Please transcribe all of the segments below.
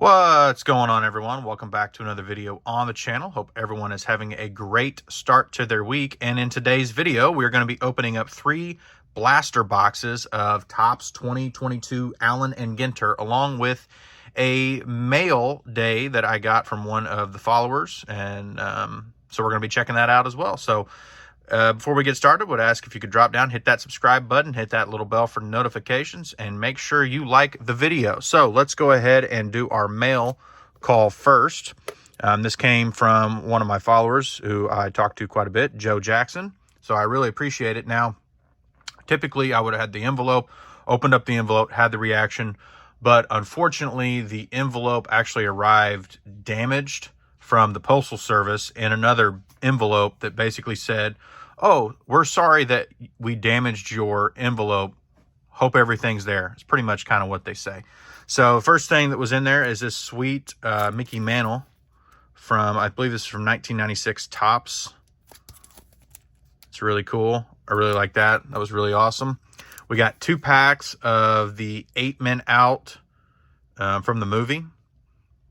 What's going on, everyone? Welcome back to another video on the channel. Hope everyone is having a great start to their week. And in today's video, we're going to be opening up 3 blaster boxes of Topps 2022 Allen and Ginter, along with a mail day that I got from one of the followers. And so we're going to be checking that out as well. So before we get started, would ask if you could drop down, hit that subscribe button, hit that little bell for notifications, and make sure you like the video. So let's go ahead and do our mail call first. This came from one of my followers who I talked to quite a bit, Joe Jackson. So I really appreciate it. Now, typically I would have had the envelope, opened up the envelope, had the reaction, but unfortunately the envelope actually arrived damaged from the Postal Service in another envelope that basically said, "Oh, we're sorry that we damaged your envelope. Hope everything's there." It's pretty much kind of what they say. So first thing that was in there is this sweet Mickey Mantle from, I believe this is from 1996 Topps. It's really cool. I really like that. That was really awesome. We got 2 packs of the 8 Men Out from the movie,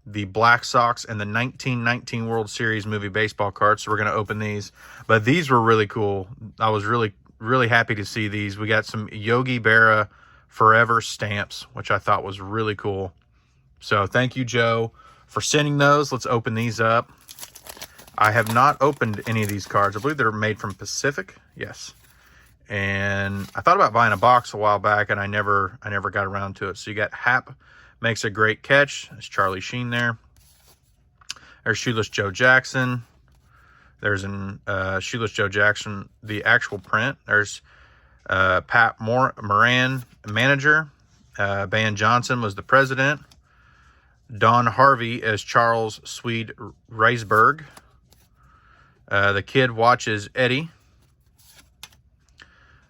the Black Sox, and the 1919 World Series movie baseball cards. So we're going to open these. But these were really cool. I was really happy to see these. We got some Yogi Berra Forever stamps, which I thought was really cool. So thank you, Joe, for sending those. Let's open these up. I have not opened any of these cards. I believe they're made from Pacific. Yes. And I thought about buying a box a while back, and I never got around to it. So you got Hap Makes a Great Catch. There's Charlie Sheen there. There's Shoeless Joe Jackson. There's an Shoeless Joe Jackson, the actual print. There's Pat Moran, manager. Van Johnson was the president. Don Harvey as Charles Swede Reisberg. The Kid Watches Eddie.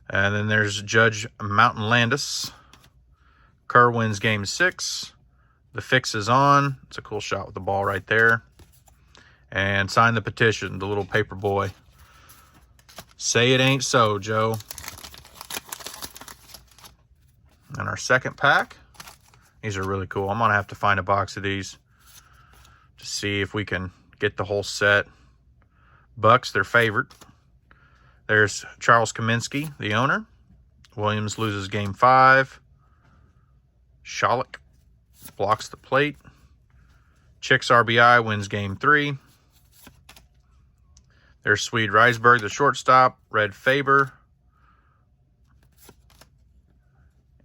And then there's Judge Mountain Landis. Kerr wins Game 6. The fix is on. It's a cool shot with the ball right there. And sign the petition, the little paper boy. Say it ain't so, Joe. And our second pack. These are really cool. I'm going to have to find a box of these to see if we can get the whole set. Bucks, their favorite. There's Charles Kaminsky, the owner. Williams loses Game 5. Shollick blocks the plate. Chicks RBI wins Game 3. There's Swede Reisberg, the shortstop. Red Faber.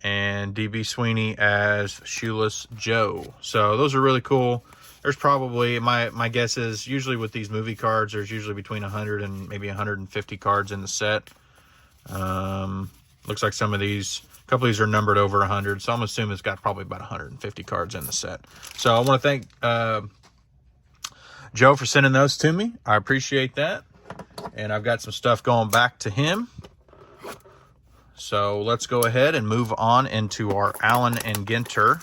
And D.B. Sweeney as Shoeless Joe. So those are really cool. There's probably, my guess is, usually with these movie cards, there's usually between 100 and maybe 150 cards in the set. Looks like some of these, a couple of these are numbered over 100, so I'm assuming it's got probably about 150 cards in the set. So I want to thank Joe for sending those to me. I appreciate that. And I've got some stuff going back to him. So let's go ahead and move on into our Allen and Ginter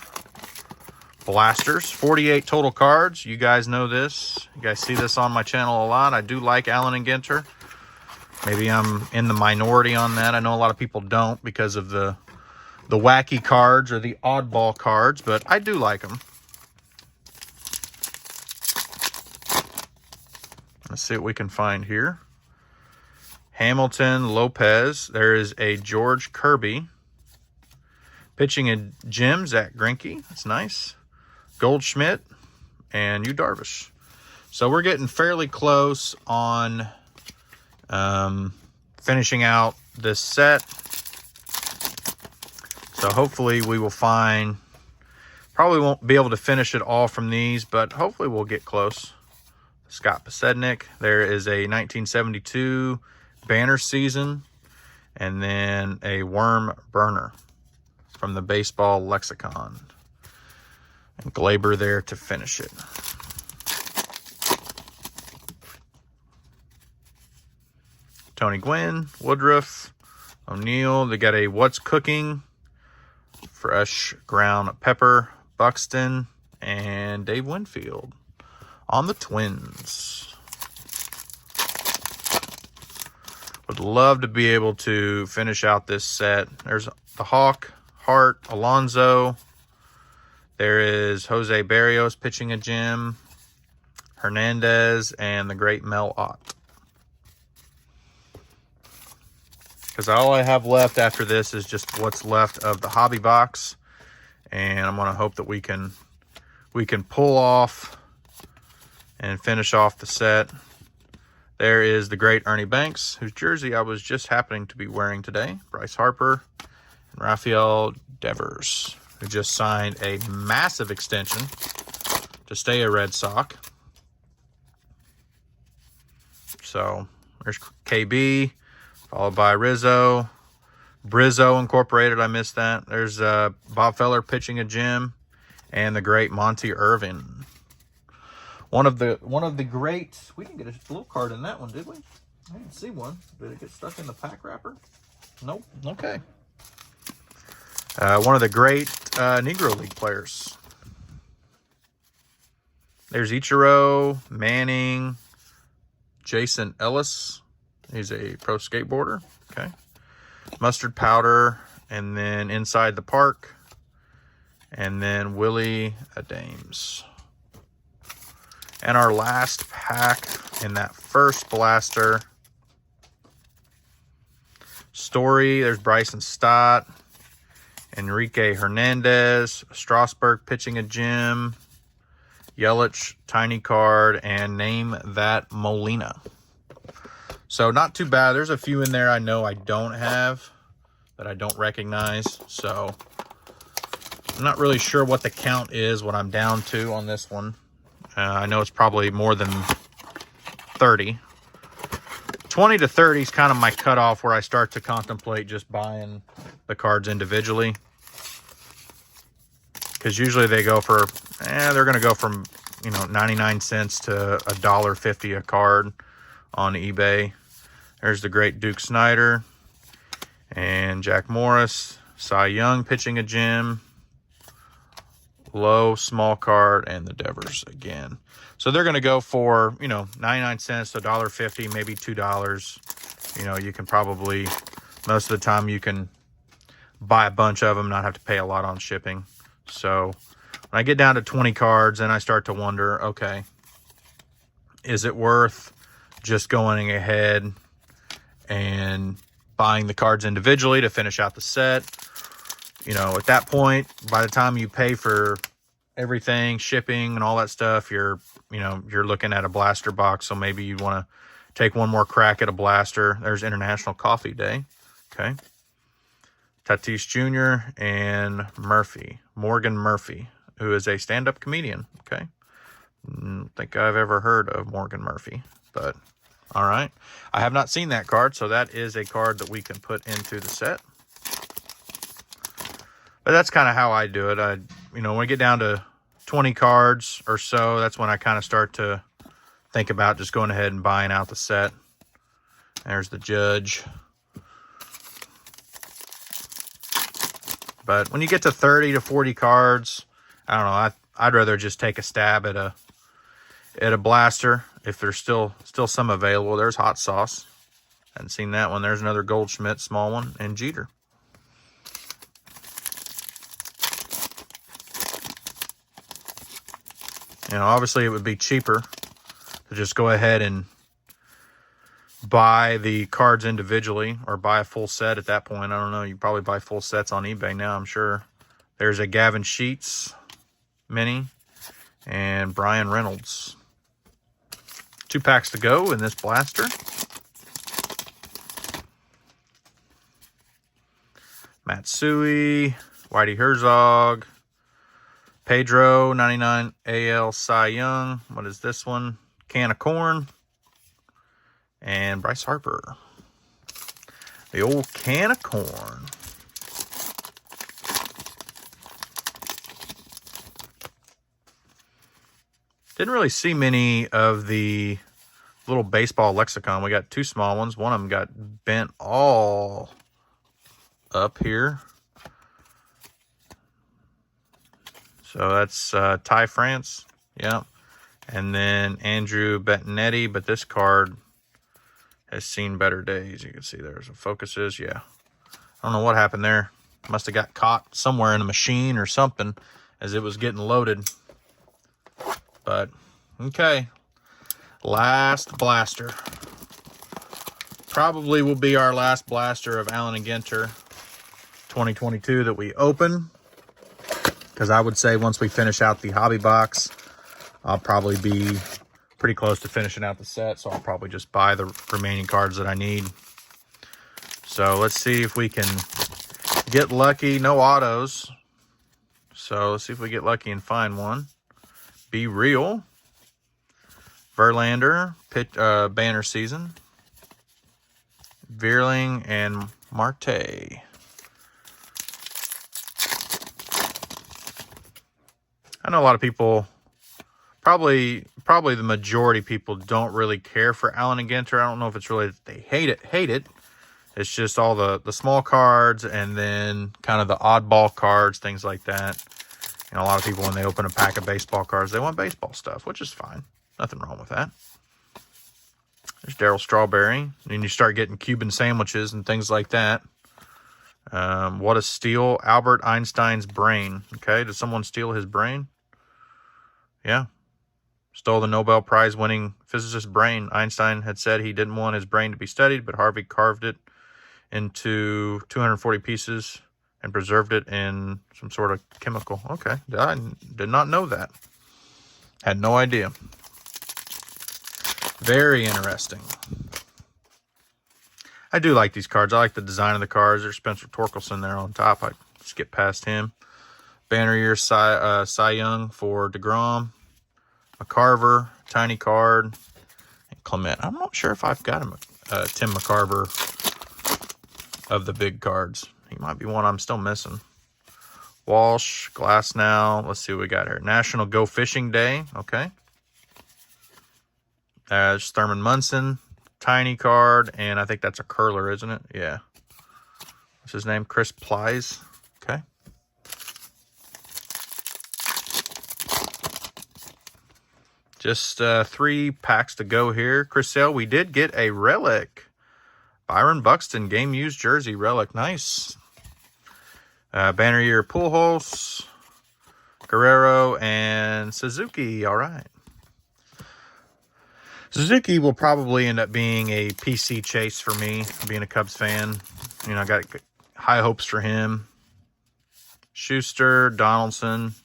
blasters. 48 total cards. You guys know this. You guys see this on my channel a lot. I do like Allen and Ginter. Maybe I'm in the minority on that. I know a lot of people don't because of the wacky cards or the oddball cards, but I do like them. Let's see what we can find here. Hamilton, Lopez. There is a George Kirby. Pitching a Jim, Zach Greinke. That's nice. Goldschmidt and Yu Darvish. So we're getting fairly close on finishing out this set. So hopefully we will find, probably won't be able to finish it all from these, but hopefully we'll get close. Scott Posednik. There is a 1972 banner season, and then a Worm Burner from the Baseball Lexicon. And Glaber there to finish it. Tony Gwynn, Woodruff, O'Neill. They got a What's Cooking, Fresh Ground Pepper, Buxton, and Dave Winfield on the Twins. Would love to be able to finish out this set. There's the Hawk, Hart, Alonso, There is Jose Barrios pitching a gem, Hernandez, and the great Mel Ott. Because all I have left after this is just what's left of the hobby box. And I'm going to hope that we can pull off and finish off the set. There is the great Ernie Banks, whose jersey I was just happening to be wearing today. Bryce Harper and Rafael Devers, who just signed a massive extension to stay a Red Sox. So there's KB, followed by Rizzo. Brizzo Incorporated, I missed that. There's Bob Feller pitching a gem, and the great Monty Irvin. One of the great. We didn't get a little card in that one, did we? I didn't see one. Did it get stuck in the pack wrapper? Nope. Okay. One of the great Negro League players. There's Ichiro, Manning, Jason Ellis. He's a pro skateboarder. Okay. Mustard Powder, and then Inside the Park, and then Willie Adames. And our last pack in that first blaster. Story, there's Bryson Stott, Enrique Hernandez, Strasburg pitching a gem, Yelich tiny card, and Name That Molina. So not too bad. There's a few in there I know I don't have that I don't recognize. So I'm not really sure what the count is, what I'm down to on this one. I know it's probably more than 30. 20 to 30 is kind of my cutoff where I start to contemplate just buying the cards individually. Because usually they go for, they're going to go from, 99 cents to $1.50 a card on eBay. There's the great Duke Snider and Jack Morris. Cy Young pitching a gem. Low, small card, and the Devers again. So they're going to go for, 99 cents to $1.50, maybe $2. You can probably, most of the time you can buy a bunch of them, not have to pay a lot on shipping. So when I get down to 20 cards, then I start to wonder, okay, is it worth just going ahead and buying the cards individually to finish out the set? At that point, by the time you pay for everything, shipping and all that stuff, you're looking at a blaster box. So maybe you want to take one more crack at a blaster. There's International Coffee Day. Okay. Tatis Jr. and Morgan Murphy, who is a stand-up comedian. Okay. I don't think I've ever heard of Morgan Murphy, but all right. I have not seen that card, so that is a card that we can put into the set. But that's kind of how I do it. When I get down to 20 cards or so, that's when I kind of start to think about just going ahead and buying out the set. There's the Judge. But when you get to 30 to 40 cards, I don't know. I'd rather just take a stab at a blaster if there's still some available. There's Hot Sauce. Hadn't seen that one. There's another Goldschmidt, small one, and Jeter. Obviously it would be cheaper to just go ahead and buy the cards individually or buy a full set at that point. I don't know. You probably buy full sets on eBay now, I'm sure. There's a Gavin Sheets mini and Brian Reynolds. 2 packs to go in this blaster. Matsui, Whitey Herzog, Pedro, 99 AL Cy Young. What is this one? Can of Corn. And Bryce Harper. The old can of corn. Didn't really see many of the little baseball lexicon. We got 2 small ones. One of them got bent all up here. So that's Ty France. Yeah. And then Andrew Bettinetti. But this card has seen better days. You can see there's some focuses. Yeah. I don't know what happened there. Must have got caught somewhere in a machine or something. as it was getting loaded. But, okay. Last blaster. Probably will be our last blaster of Allen and Ginter 2022 that we open. Because I would say once we finish out the hobby box, I'll probably be pretty close to finishing out the set. So I'll probably just buy the remaining cards that I need. So let's see if we can get lucky. No autos. So let's see if we get lucky and find one. Be Real. Verlander, banner season. Veerling and Marte. I know a lot of people, probably the majority of people don't really care for Allen and Ginter. I don't know if it's really that they hate it. It's just all the small cards and then kind of the oddball cards, things like that. You know, a lot of people, when they open a pack of baseball cards, they want baseball stuff, which is fine. Nothing wrong with that. There's Darryl Strawberry. And you start getting Cuban sandwiches and things like that. What a steal. Albert Einstein's brain. Okay, did someone steal his brain? Yeah. Stole the Nobel Prize winning physicist's brain. Einstein had said he didn't want his brain to be studied, but Harvey carved it into 240 pieces and preserved it in some sort of chemical. Okay, I did not know that. Had no idea. Very interesting. I do like these cards. I like the design of the cards. There's Spencer Torkelson there on top. I skip past him. Banner year Cy Young for DeGrom. McCarver, tiny card. And Clement. I'm not sure if I've got him Tim McCarver of the big cards. He might be one I'm still missing. Walsh, Glass now. Let's see what we got here. National Go Fishing Day. Okay. There's Thurman Munson. Tiny card. And I think that's a curler, isn't it? Yeah. What's his name? Chris Plies. Okay. Just 3 packs to go here. Chris Sale, we did get a relic. Byron Buxton, game used jersey relic. Nice. Banner year Pujols, Guerrero, and Suzuki. All right. Suzuki will probably end up being a PC chase for me, being a Cubs fan. You know, I got high hopes for him. Schuster, Donaldson,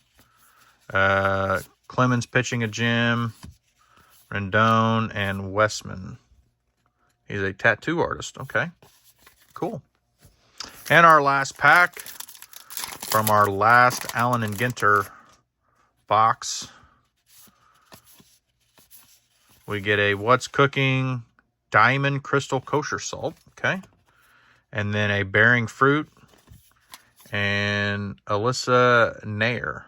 Clemens pitching a gem, Rendon, and Westman. He's a tattoo artist. Okay, cool. And our last pack from our last Allen and Ginter box. We get a What's Cooking Diamond Crystal Kosher Salt. Okay. And then a Bearing Fruit and Alyssa Nair.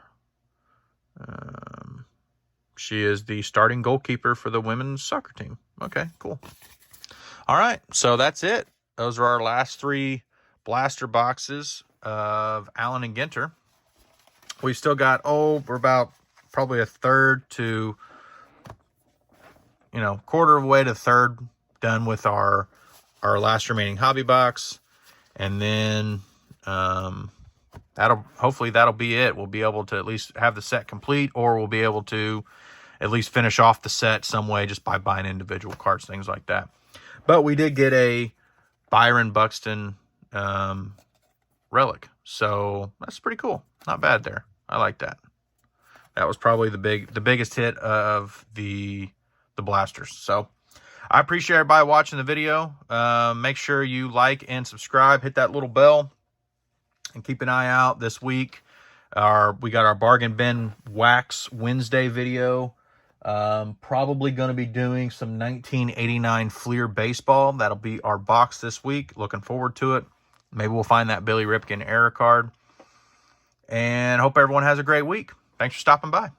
She is the starting goalkeeper for the women's soccer team. Okay, cool. All right, so that's it. Those are our last 3 blaster boxes of Allen and Ginter. We've still got, we're about probably a third to, quarter of the way to third done with our last remaining hobby box. And then hopefully that'll be it. We'll be able to at least have the set complete, or we'll be able to at least finish off the set some way just by buying individual cards, things like that. But we did get a Byron Buxton relic, so that's pretty cool. Not bad there. I like that. That was probably the biggest hit of the blasters. So I appreciate everybody watching the video. Make sure you like and subscribe. Hit that little bell and keep an eye out this week. We got our Bargain Bin Wax Wednesday video. Probably going to be doing some 1989 Fleer baseball. That'll be our box this week. Looking forward to it. Maybe we'll find that Billy Ripken error card. And hope everyone has a great week. Thanks for stopping by.